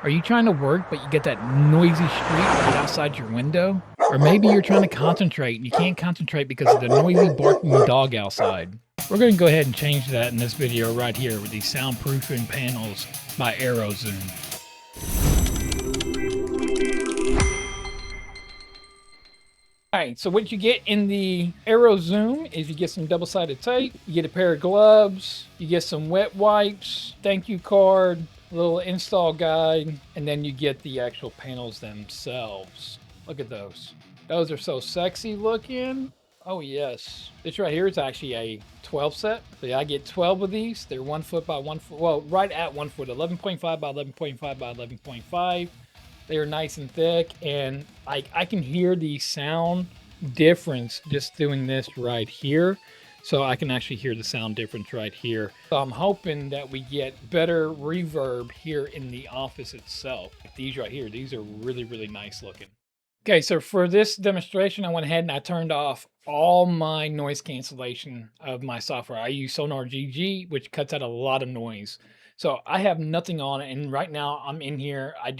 Are you trying to work, but you get that noisy street right outside your window? Or maybe you're trying to concentrate and you can't concentrate because of the noisy barking dog outside. We're going to go ahead and change that in this video right here with these soundproofing panels by Arrowzoom. Alright, so what you get in the Arrowzoom is you get some double-sided tape, you get a pair of gloves, you get some wet wipes, thank you card, a little install guide, and then you get the actual panels themselves. Look at those. Those are so sexy looking. Oh yes. This right here is actually a 12 set. So yeah, I get 12 of these. They're 1 foot by 1 foot, well, right at 1 foot, 11.5 by 11.5 by 11.5. They are nice and thick, and I can hear the sound difference just doing this right here. So I can actually hear the sound difference right here. So I'm hoping that we get better reverb here in the office itself. These right here, these are really, really nice looking. Okay, so for this demonstration, I went ahead and I turned off all my noise cancellation of my software. I use Sonar GG, which cuts out a lot of noise. So I have nothing on it, and right now I'm in here. I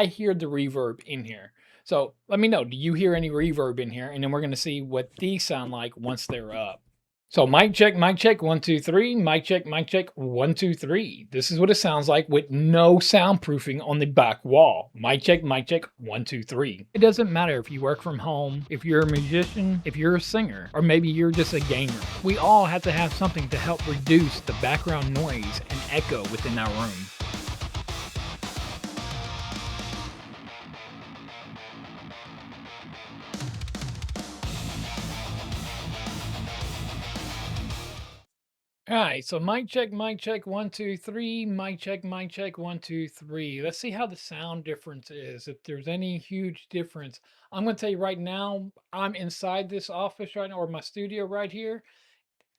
hear the reverb in here. So let me know, do you hear any reverb in here? And then we're gonna see what these sound like once they're up. So mic check, 1, 2, 3, mic check, 1, 2, 3. This is what it sounds like with no soundproofing on the back wall. Mic check, 1, 2, 3. It doesn't matter if you work from home, if you're a musician, if you're a singer, or maybe you're just a gamer. We all have to have something to help reduce the background noise and echo within our room. All right, so mic check, 1, 2, 3, mic check, 1, 2, 3. Let's see how the sound difference is, if there's any huge difference. I'm going to tell you right now, I'm inside this office right now, or my studio right here.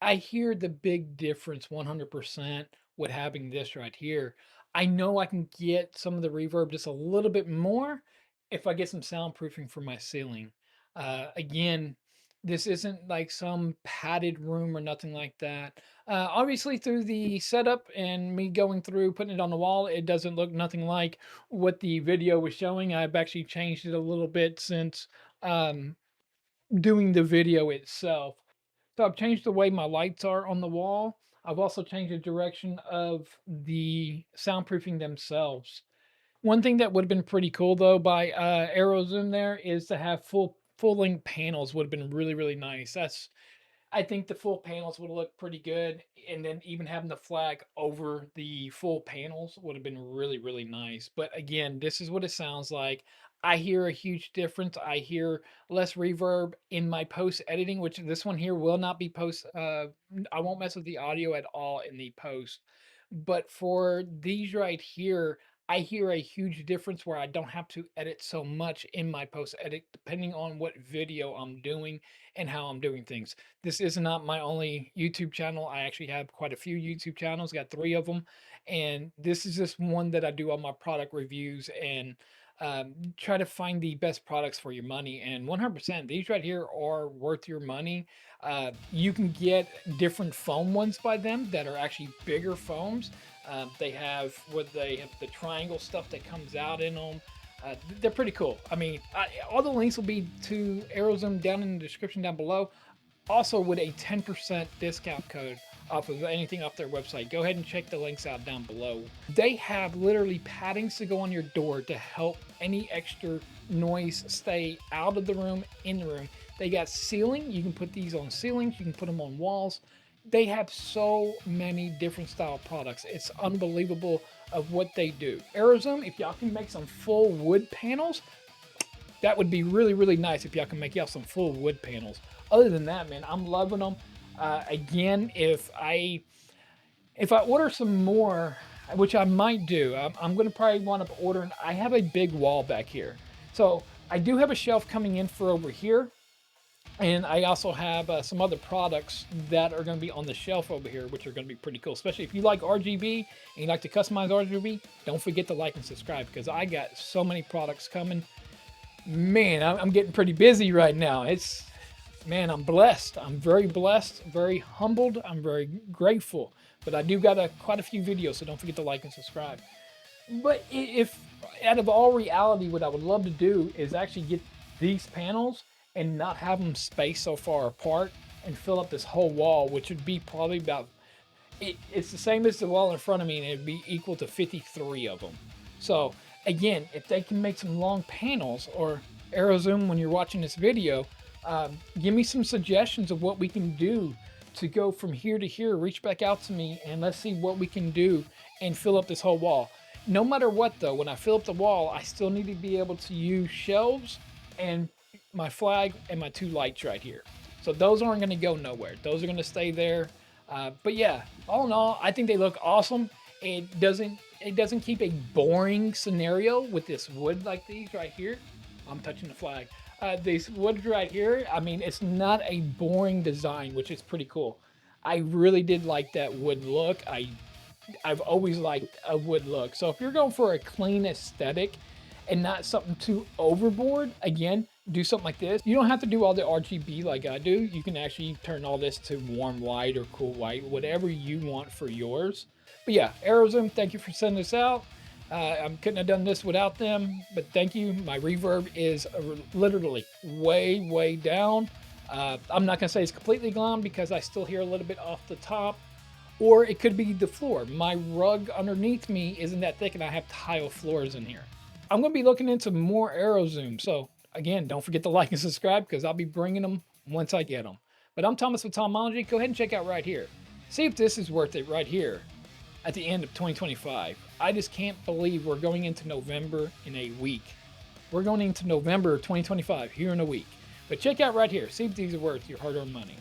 I hear the big difference 100% with having this right here. I know I can get some of the reverb just a little bit more if I get some soundproofing for my ceiling. Again, this isn't like some padded room or nothing like that. Obviously, through the setup and me going through putting it on the wall, it doesn't look nothing like what the video was showing. I've actually changed it a little bit since doing the video itself. So I've changed the way my lights are on the wall. I've also changed the direction of the soundproofing themselves. One thing that would have been pretty cool though by Arrowzoom there is to have full length panels would have been really, really nice. I think the full panels would look pretty good, and then even having the flag over the full panels would have been really, really nice. But again, this is what it sounds like. I hear a huge difference. I hear less reverb in my post editing, which this one here will not be post. I won't mess with the audio at all in the post. But for these right here, I hear a huge difference where I don't have to edit so much in my post edit, depending on what video I'm doing and how I'm doing things. This is not my only YouTube channel. I actually have quite a few YouTube channels, got 3 of them. And this is just one that I do all my product reviews and try to find the best products for your money. And 100%, these right here are worth your money. You can get different foam ones by them that are actually bigger foams. They have the triangle stuff that comes out in them. They're pretty cool. I mean, all the links will be to Arrowzoom down in the description down below. Also with a 10% discount code off of anything off their website. Go ahead and check the links out down below. They have literally paddings to go on your door to help any extra noise stay out of the room, in the room. They got ceiling. You can put these on ceilings. You can put them on walls. They have so many different style products. It's unbelievable of what they do. Arrowzoom, if y'all can make some full wood panels, that would be really, really nice if y'all can make y'all some full wood panels. Other than that, man, I'm loving them. Again, if I order some more, which I might do, I'm going to probably wind up ordering. I have a big wall back here. So I do have a shelf coming in for over here. And I also have some other products that are going to be on the shelf over here, which are going to be pretty cool. Especially if you like RGB and you like to customize RGB, don't forget to like and subscribe because I got so many products coming. Man, I'm getting pretty busy right now. Man, I'm blessed. I'm very blessed, very humbled. I'm very grateful. But I do got quite a few videos, so don't forget to like and subscribe. But if out of all reality, what I would love to do is actually get these panels and not have them spaced so far apart and fill up this whole wall, which would be probably about it's the same as the wall in front of me, and it'd be equal to 53 of them. So again, if they can make some long panels, or Arrowzoom, when you're watching this video, give me some suggestions of what we can do to go from here to here. Reach back out to me and let's see what we can do and fill up this whole wall. No matter what though, when I fill up the wall, I still need to be able to use shelves and my flag and my two lights right here. So those aren't going to go nowhere. Those are going to stay there. But yeah, all in all, I think they look awesome. It doesn't keep a boring scenario with this wood like these right here. I'm touching the flag. These woods right here, I mean, it's not a boring design, which is pretty cool. I really did like that wood look. I've always liked a wood look. So if you're going for a clean aesthetic and not something too overboard, again, do something like this. You don't have to do all the RGB like I do. You can actually turn all this to warm white or cool white, whatever you want for yours. But yeah, Arrowzoom, thank you for sending this out. I couldn't have done this without them, but thank you. My reverb is literally way, way down. I'm not gonna say it's completely gone because I still hear a little bit off the top, or it could be the floor. My rug underneath me isn't that thick and I have tile floors in here. I'm gonna be looking into more Arrowzoom. So again, don't forget to like and subscribe because I'll be bringing them once I get them. But I'm Thomas with Tomology. Go ahead and check out right here. See if this is worth it right here at the end of 2025. I just can't believe we're going into November in a week. We're going into November 2025 here in a week. But check out right here. See if these are worth your hard-earned money.